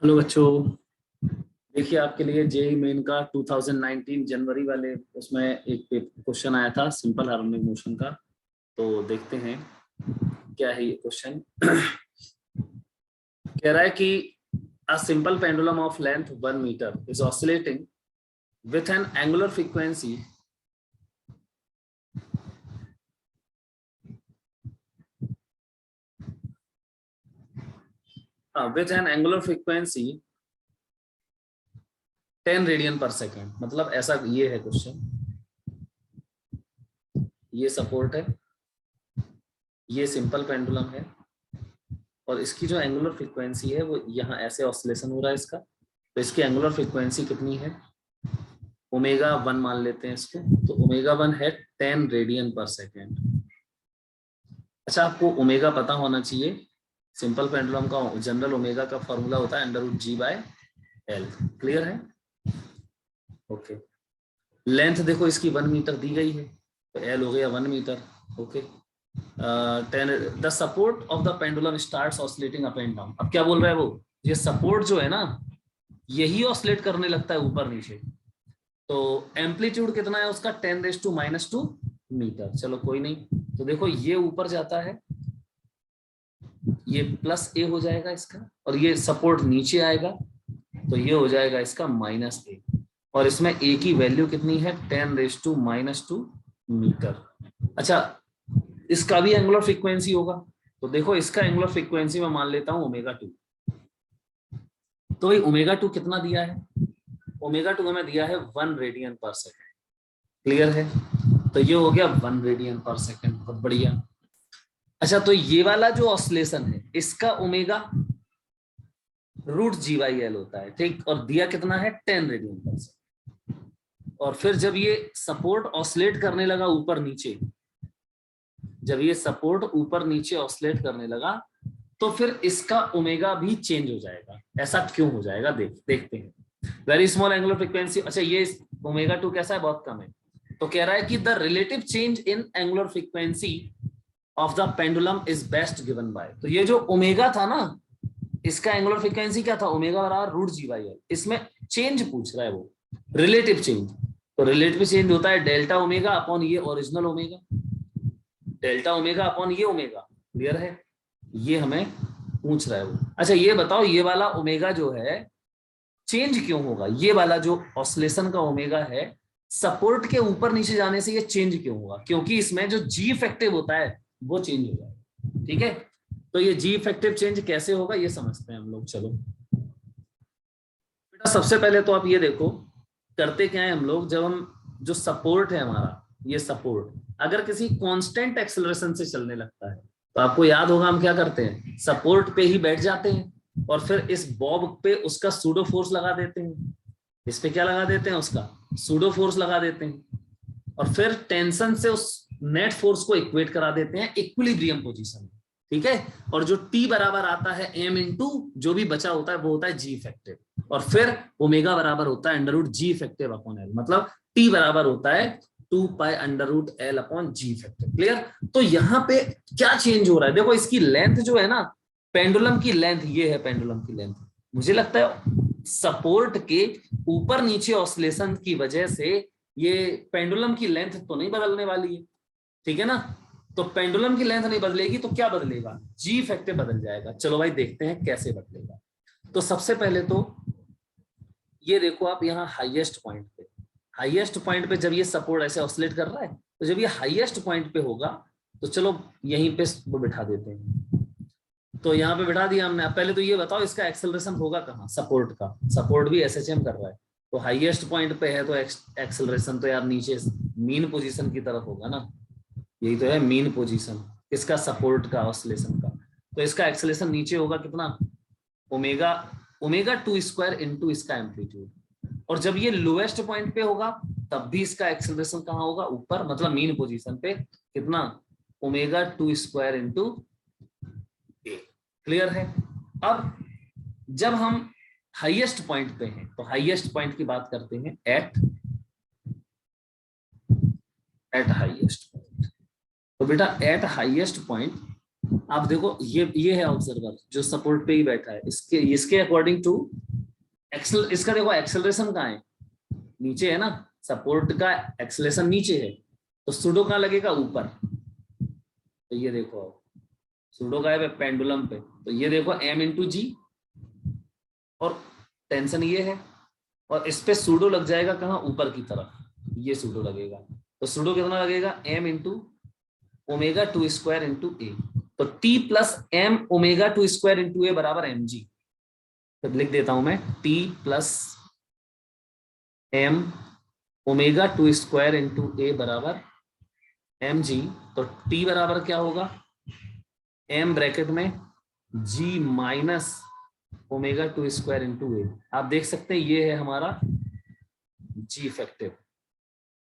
Hello बच्चों, देखिए आपके लिए जेई मेन का 2019 जनवरी वाले उसमें एक क्वेश्चन आया था सिंपल हार्मोनिक मोशन का। तो देखते हैं क्या है ये क्वेश्चन। कह रहा है कि a simple pendulum of length 1 metre is oscillating with an angular frequency with an angular frequency 10 radian per second. मतलब ऐसा ये है क्वेश्चन, ये सपोर्ट है, ये सिंपल पेंडुलम है और इसकी जो एंगुलर फ्रीक्वेंसी है वो यहाँ ऐसे ऑसिलेशन हो रहा है इसका। तो इसकी एंगुलर फ्रीक्वेंसी कितनी है? ओमेगा 1 मान लेते हैं इसको। तो ओमेगा 1 है 10 रेडियन पर सेकेंड। अच्छा, आपको ओमेगा पता होना चाहिए। सिंपल पेंडुलम का जनरल ओमेगा का फॉर्मूला होता है √G/L। क्लियर है? ओके। लेंथ देखो इसकी 1 मीटर दी गई है, तो L हो गया 1 metre. Okay. The support of the pendulum starts oscillating up and down. अब क्या बोल रहा है वो? ये सपोर्ट जो है ना, यही ऑसिलेट करने लगता है ऊपर नीचे। तो एम्पलीट्यूड कितना है उसका? 10⁻⁻² मीटर। चलो कोई नहीं। तो देखो ये ऊपर जाता है, ये +A हो जाएगा इसका, और ये सपोर्ट नीचे आएगा तो ये हो जाएगा इसका -A। और इसमें A की वैल्यू कितनी है? 10⁻² मीटर। अच्छा, इसका भी एंगुलर फ्रीक्वेंसी होगा। तो देखो इसका एंगुलर फ्रीक्वेंसी मैं मान लेता हूं ω2। तो भाई ω2 कितना दिया है? ω2 हमें दिया है 1 रेडियन पर सेकेंड। क्लियर है? तो ये हो गया 1 रेडियन पर सेकेंड। बहुत बढ़िया। अच्छा, तो ये वाला जो ऑसिलेशन है इसका ओमेगा √G/L होता है, ठीक। और दिया कितना है? 10 रेडियन पर सेकेंड। और फिर जब ये सपोर्ट ऑसिलेट करने लगा ऊपर नीचे, जब ये सपोर्ट ऊपर नीचे ऑसिलेट करने लगा तो फिर इसका ओमेगा भी चेंज हो जाएगा। ऐसा क्यों हो जाएगा? देखते हैं। Very small angular frequency. अच्छा, ये ω2 कैसा है? बहुत कम है। तो कह रहा है कि the relative change in angular frequency of the pendulum is best given by. तो ये जो ओमेगा था ना, इसका एंगुलर फ्रीक्वेंसी क्या था? Omega √G/L। इसमें चेंज पूछ रहा है वो, रिलेटिव चेंज। तो रिलेटिव चेंज होता है डेल्टा ओमेगा अपॉन ये original omega, delta omega upon ये ओमेगा। क्लियर है? ये हमें पूछ रहा है वो। अच्छा, ये बताओ ये वाला ओमेगा जो है चेंज क्यों होगा? ये वाला जो ऑसिलेशन का ओमेगा है, सपोर्ट के ऊपर नीचे जाने से ये चेंज क्यों होगा? क्योंकि इसमें जो जी इफेक्टिव होता है वो चेंज हो जाएगा। ठीक है? तो ये जी इफेक्टिव चेंज कैसे होगा ये समझते हैं हम लोग। चलो बेटा, सबसे पहले तो आप ये देखो करते क्या है हम लोग। जब हम जो सपोर्ट है हमारा, ये सपोर्ट अगर किसी कांस्टेंट एक्सेलरेशन से चलने लगता है तो आपको याद होगा हम क्या करते हैं? सपोर्ट पे ही बैठ जाते हैं और फिर इस बॉब पे उसका सूडो फोर्स लगा देते हैं। इस पे क्या लगा देते हैं? उसका सूडो फोर्स लगा देते हैं और फिर टेंशन से उस नेट फोर्स को इक्वेट करा देते हैं इक्विलिब्रियम पोजीशन में। ठीक है? और जो T बराबर आता है M इंटू जो भी बचा होता है वो होता है G इफेक्टिव। और फिर ओमेगा बराबर होता है √G इफेक्टिव अपॉन L। मतलब T बराबर होता है 2π√L upon G effective. Clear? तो यहाँ पे क्या चेंज हो रहा है? देखो इसकी लेंथ जो है ना, पेंडुलम की लेंथ, ये है पेंडुलम की लेंथ। मुझे लगता है सपोर्ट के ऊपर नीचे ऑसिलेशन की वजह से ये पेंडुलम की लेंथ तो नहीं बदलने वाली है। ठीक है ना? तो पेंडुलम की लेंथ नहीं बदलेगी तो क्या बदलेगा? जी इफेक्टिव बदल जाएगा। चलो भाई देखते हैं कैसे बदलेगा। तो सबसे पहले तो ये देखो आप यहाँ हाईएस्ट पॉइंट पे, हाईएस्ट पॉइंट पे जब ये सपोर्ट ऐसे ऑसिलेट कर रहा है तो जब ये हाईएस्ट पॉइंट पे होगा तो चलो यहीं पे वो बिठा देते हैं। तो यहाँ पे बिठा दिया हमने। अब पहले तो ये बताओ इसका एक्सेलरेशन होगा कहाँ? सपोर्ट का। सपोर्ट भी SHM कर रहा है तो हाईएस्ट पॉइंट पे है तो एक्सेलरेशन तो यार नीचे मीन पोजीशन की तरफ होगा ना। यही तो है मीन पोजीशन इसका, सपोर्ट का, ऑसिलेशन का। तो इसका एक्सेलरेशन नीचे होगा कितना? ω2² इंटू इसका एम्पलीट्यूड। और जब ये लोएस्ट पॉइंट पे होगा तब भी इसका एक्सेलरेशन कहाँ होगा? ऊपर, मतलब मीन पोजीशन पे। कितना? ω2² इंटू A। क्लियर है? अब जब हम हाईएस्ट पॉइंट पे हैं तो हाईएस्ट पॉइंट की बात करते हैं एट हाईएस्ट पॉइंट। तो बेटा एट हाईएस्ट पॉइंट आप देखो ये है ऑब्जर्वर जो सपोर्ट पे ही बैठा है, इसके अकॉर्डिंग टू इसका देखो एक्सेलरेशन कहाँ है, नीचे है ना, सपोर्ट का एक्सेलरेशन नीचे है, तो सूडो कहाँ लगेगा, ऊपर। तो ये देखो सूडो का है पेंडुलम पे, तो ये देखो m इंटू जी, और टेंशन ये है, और इस पे सूडो लग जाएगा कहाँ, ऊपर की तरफ, ये सूडो लगेगा। तो सूडो कितना लगेगा, m into omega two square into A, तो t plus m omega two square into A बराबर mg। तो लिख देता हूं मैं t plus m omega two square into A बराबर mg। तो t बराबर क्या होगा, m ब्रैकेट में g minus omega two square into A. आप देख सकते हैं ये है हमारा g इफेक्टिव।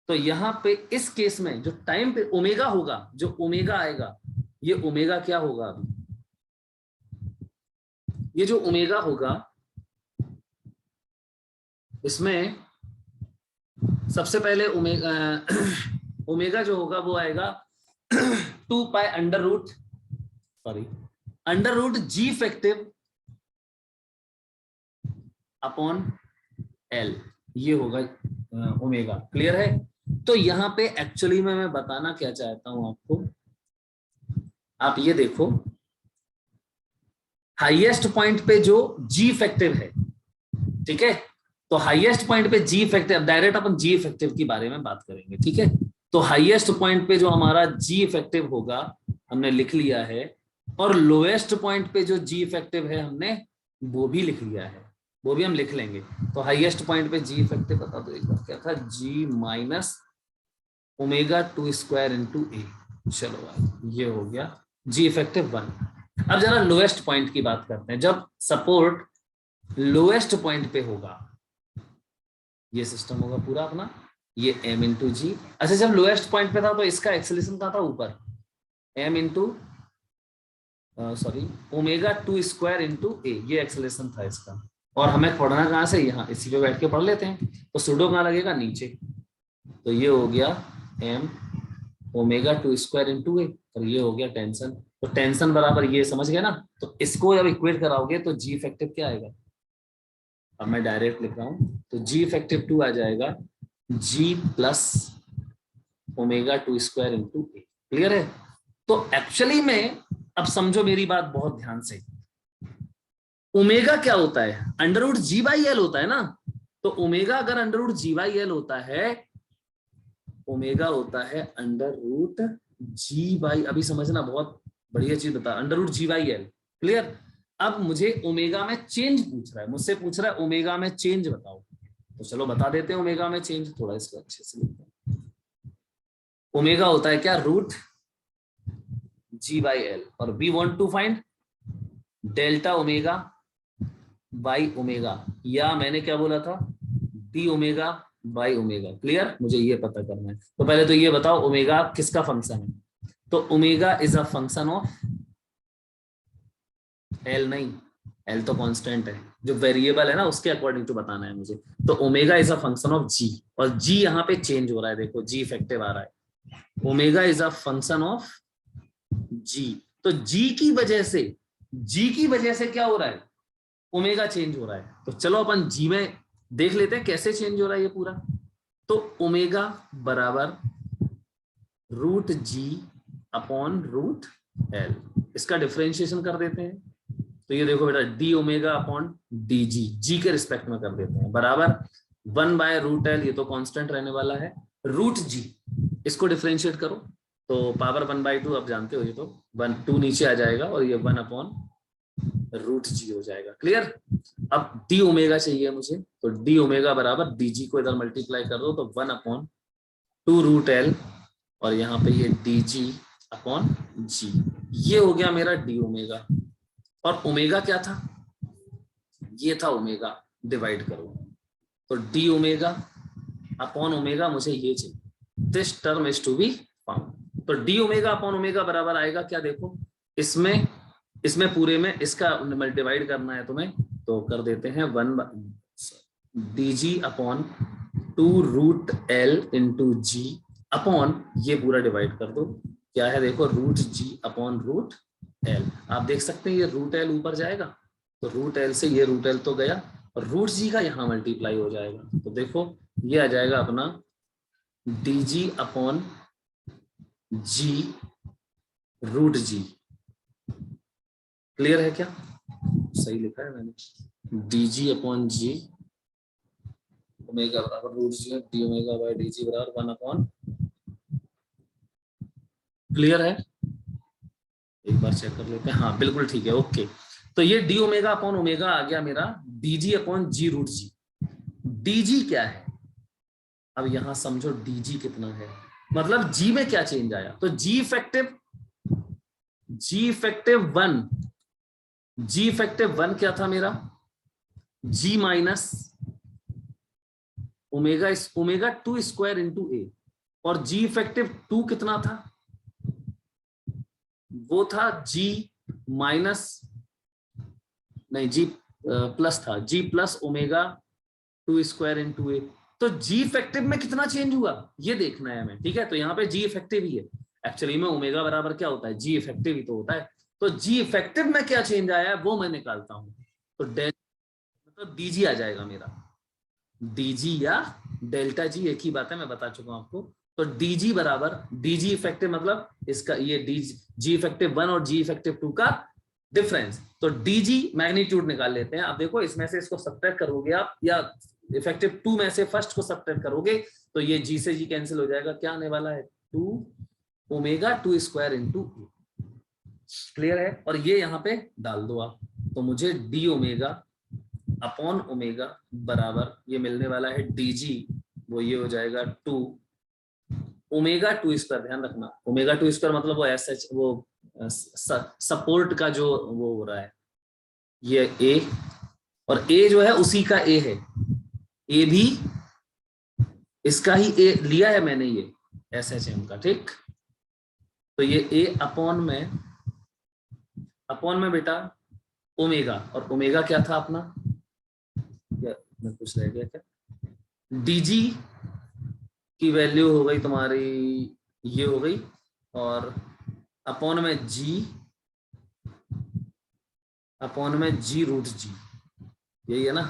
तो यहाँ पे इस केस में जो टाइम पे ओमेगा होगा, जो ओमेगा आएगा, ये ओमेगा क्या होगा, अभी ये जो ओमेगा होगा इसमें सबसे पहले ओमेगा ओमेगा जो होगा वो आएगा 2 पाई अंडर रूट जी इफेक्टिव अपॉन एल, ये होगा ओमेगा। क्लियर है। तो यहाँ पे एक्चुअली में मैं बताना क्या चाहता हूं आपको, आप ये देखो हाईएस्ट पॉइंट पे जो जी इफेक्टिव है, ठीक है, तो हाईएस्ट पॉइंट पे जी इफेक्टिव, डायरेक्ट अपन जी इफेक्टिव के बारे में बात करेंगे, ठीक है। तो हाईएस्ट पॉइंट पे जो हमारा जी इफेक्टिव होगा हमने लिख लिया है, और लोएस्ट पॉइंट पे जो जी इफेक्टिव है हमने वो भी लिख लिया है, वो भी हम लिख लेंगे। तो हाईएस्ट पॉइंट पे जी इफेक्टिव बता दो एक बार क्या था, G minus omega two square into A. चलो भाई ये हो गया जी इफेक्टिव 1। अब जरा लोएस्ट पॉइंट की बात करते हैं, जब सपोर्ट लोएस्ट पॉइंट पे होगा, ये सिस्टम होगा पूरा अपना, ये m इंटू जी। अच्छा जब लोएस्ट पॉइंट पे था तो इसका एक्सेलरेशन कहाँ था, ऊपर, m into sorry omega two square into A, ये एक्सेलरेशन था इसका। और हमें पढ़ना कहाँ से, यहाँ इसी पे बैठ के पढ़ लेते हैं। तो सूडो कहाँ लगेगा, नीचे। तो ये हो गया m omega two square into A, और ये हो गया टेंशन। तो टेंशन बराबर ये, समझ गए ना। तो इसको जब इक्वेट कराओगे तो जी इफेक्टिव क्या आएगा, अब मैं डायरेक्ट लिख रहा हूं, तो जी इफेक्टिव 2 आ जाएगा G plus omega two square into A. Clear है। तो एक्चुअली में अब समझो मेरी बात बहुत ध्यान से, ओमेगा क्या होता है, under root g by l होता है ना। तो ओमेगा अगर under root g by l होता है, ओमेगा होता है अंडर रूट जी बाई, अभी समझना बहुत बढ़िया चीज बता, under root g by l. Clear. अब मुझे ओमेगा में चेंज पूछ रहा है, मुझसे पूछ रहा है ओमेगा में चेंज बताओ, तो चलो बता देते हैं ओमेगा में चेंज, थोड़ा इसको अच्छे से लिखते हैं। ओमेगा होता है क्या, रूट जी बाई एल, और we want to find delta omega by omega, या मैंने क्या बोला था, d omega by omega. Clear, मुझे ये पता करना है। तो पहले तो ये बताओ ओमेगा किसका फंक्शन है, तो omega is a function of L, नहीं एल तो कांस्टेंट है, जो वेरिएबल है ना उसके अकॉर्डिंग टू बताना है मुझे। तो omega is a function of G, और जी यहाँ पे चेंज हो रहा है, देखो जी इफेक्टिव आ रहा है। Omega is a function of G, तो जी की वजह से क्या हो रहा है, ओमेगा चेंज हो रहा है। तो चलो अपन जी में देख लेते हैं कैसे चेंज हो रहा है ये पूरा। तो ओमेगा बराबर root G upon root L, इसका डिफरेंशिएशन कर देते हैं। तो ये देखो बेटा D omega upon D G, G के रिस्पेक्ट में कर देते हैं, बराबर 1 बाय रूट एल, ये तो कांस्टेंट रहने वाला है, रूट जी, इसको डिफरेंशिएट करो तो पावर 1/2, आप जानते हो ये तो 2 नीचे आ जाएगा, और ये 1 अपॉन रूट जी हो जाएगा। क्लियर। अब डी ओमेगा चाहिए मुझे, तो डी ओमेगा बराबर डी जी को इधर मल्टीप्लाई कर दो, तो 1 अपॉन 2 रूट एल, और यहाँ पे ये डी जी अपॉन जी, ये हो गया मेरा डी ओमेगा। और ओमेगा क्या था, ये था ओमेगा, डिवाइड करो, तो डी ओमेगा अपॉन ओमेगा मुझे ये चाहिए, this term is to be found. तो डी ओमेगा अपॉन ओमेगा बराबर आएगा क्या, देखो इसमें पूरे में इसका डिवाइड करना है तुम्हें, तो कर देते हैं 1 डी जी upon 2 root L into G upon, ये पूरा डिवाइड कर दो, क्या है देखो root G upon root L. आप देख सकते हैं ये रूट एल ऊपर जाएगा, तो रूट एल से ये रूट एल तो गया, और रूट जी का यहाँ मल्टीप्लाई हो जाएगा। तो देखो ये आ जाएगा अपना डी जी upon g root g. Clear है क्या? सही लिखा है मैंने, डी जी अपॉन जी ओमेगा बराबर root g, d omega by d g बराबर 1 अपॉन। क्लियर है? एक बार चेक कर लेते हैं। हाँ बिल्कुल ठीक है, ओके। तो ये डी ओमेगा अपॉन ओमेगा आ गया मेरा D G upon g root g. D G क्या है? अब यहां समझो डी जी कितना है, मतलब जी में क्या चेंज आया। तो जी इफेक्टिव 1, जी इफेक्टिव 1 क्या था मेरा, जी minus omega 2 square into A, और जी इफेक्टिव 2 कितना था, वो था जी माइनस, नहीं जी प्लस था, जी plus omega 2 square into A. तो जी इफेक्टिव में कितना चेंज हुआ ये देखना है हमें, ठीक है। तो यहाँ पे जी इफेक्टिव ही है, एक्चुअली में ओमेगा बराबर क्या होता है, जी इफेक्टिव ही तो होता है। तो जी इफेक्टिव में क्या चेंज आया है वो मैं निकालता हूं। तो मतलब डीजी आ जाएगा मेरा, डीजी या डेल्टा जी एक ही बात है, मैं बता चुका हूं आपको। तो डीजी बराबर डीजी इफेक्टिव मतलब इसका ये जी इफेक्टिव 1 और जी इफेक्टिव 2 का डिफरेंस। तो डीजी मैग्नीट्यूड निकाल लेते हैं। अब देखो इसमें से इसको सब्ट्रैक्ट करोगे आप, या इफेक्टिव 2 में से फर्स्ट को सब्ट्रैक्ट करोगे, तो ये जी से जी कैंसिल हो जाएगा, क्या आने वाला है 2 ओमेगा 2 स्क्वायर इंटू। क्लियर है? और ये यहाँ पे डाल दो आप, तो मुझे डी ओमेगा अपॉन ओमेगा बराबर ये मिलने वाला है डीजी, वो ये हो जाएगा 2 ओमेगा 2 स्क्वायर। ध्यान रखना ओमेगा 2 स्क्वायर मतलब वो एस एच वो सपोर्ट का जो वो हो रहा है, ये ए, और ए जो है उसी का ए है, ए भी इसका ही ए लिया है मैंने, ये एस एच एम का, ठीक। तो ये ए अपॉन में बेटा ओमेगा, और ओमेगा क्या था अपना, क्या मैं कुछ रह गया क्या, डीजी की वैल्यू हो गई तुम्हारी ये हो गई, और अपॉन में जी रूट जी, यही है ना,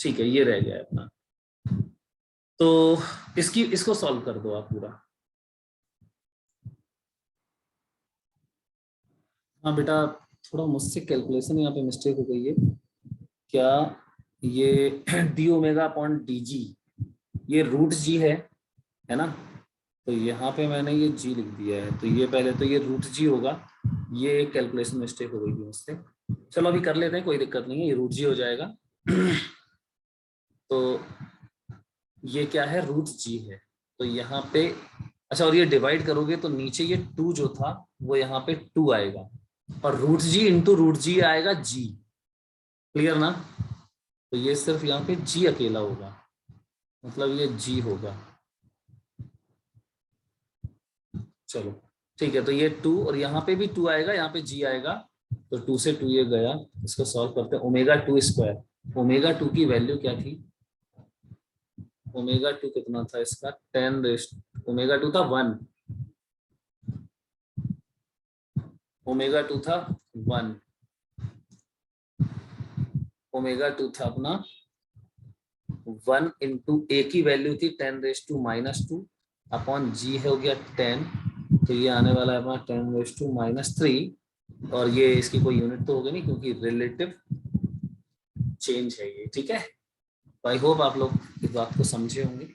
ठीक है, ये रह गया है अपना। तो इसको सॉल्व कर दो आप पूरा। हाँ बेटा थोड़ा मुझसे कैलकुलेशन यहाँ पे मिस्टेक हो गई है। क्या ये डी ओमेगा अपॉन डी जी ये रूट जी है ना, तो यहाँ पे मैंने ये जी लिख दिया है, तो ये पहले तो ये रूट जी होगा, ये कैलकुलेशन मिस्टेक हो गई थी मुझसे। चलो अभी कर लेते हैं, कोई दिक्कत नहीं है, ये रूट जी हो जाएगा। तो ये क्या है, रूट जी है, तो यहाँ पे अच्छा, और ये डिवाइड करोगे तो नीचे ये 2 जो था वो यहाँ पे 2 आएगा, और रूट जी इंटू रूट जी आएगा जी। क्लियर ना? तो ये सिर्फ यहाँ पे जी अकेला होगा, मतलब ये जी होगा। चलो ठीक है, तो ये 2 और यहाँ पे भी 2 आएगा, यहाँ पे जी आएगा, तो 2 से 2 ये गया। इसको सॉल्व करते हैं, ओमेगा 2 स्क्वायर, ओमेगा 2 की वैल्यू क्या थी, ओमेगा 2 कितना था इसका 10 रेस्ट, ओमेगा 2 था 1, ओमेगा 2 था 1, ओमेगा 2 था अपना 1 इंटू ए की वैल्यू थी 10⁻⁻² अपॉन जी हो गया 10, तो ये आने वाला है अपना 10⁻³ और ये इसकी कोई यूनिट तो होगी नहीं क्योंकि रिलेटिव चेंज है ये, ठीक है। आई होप आप लोग इस बात को समझे होंगे।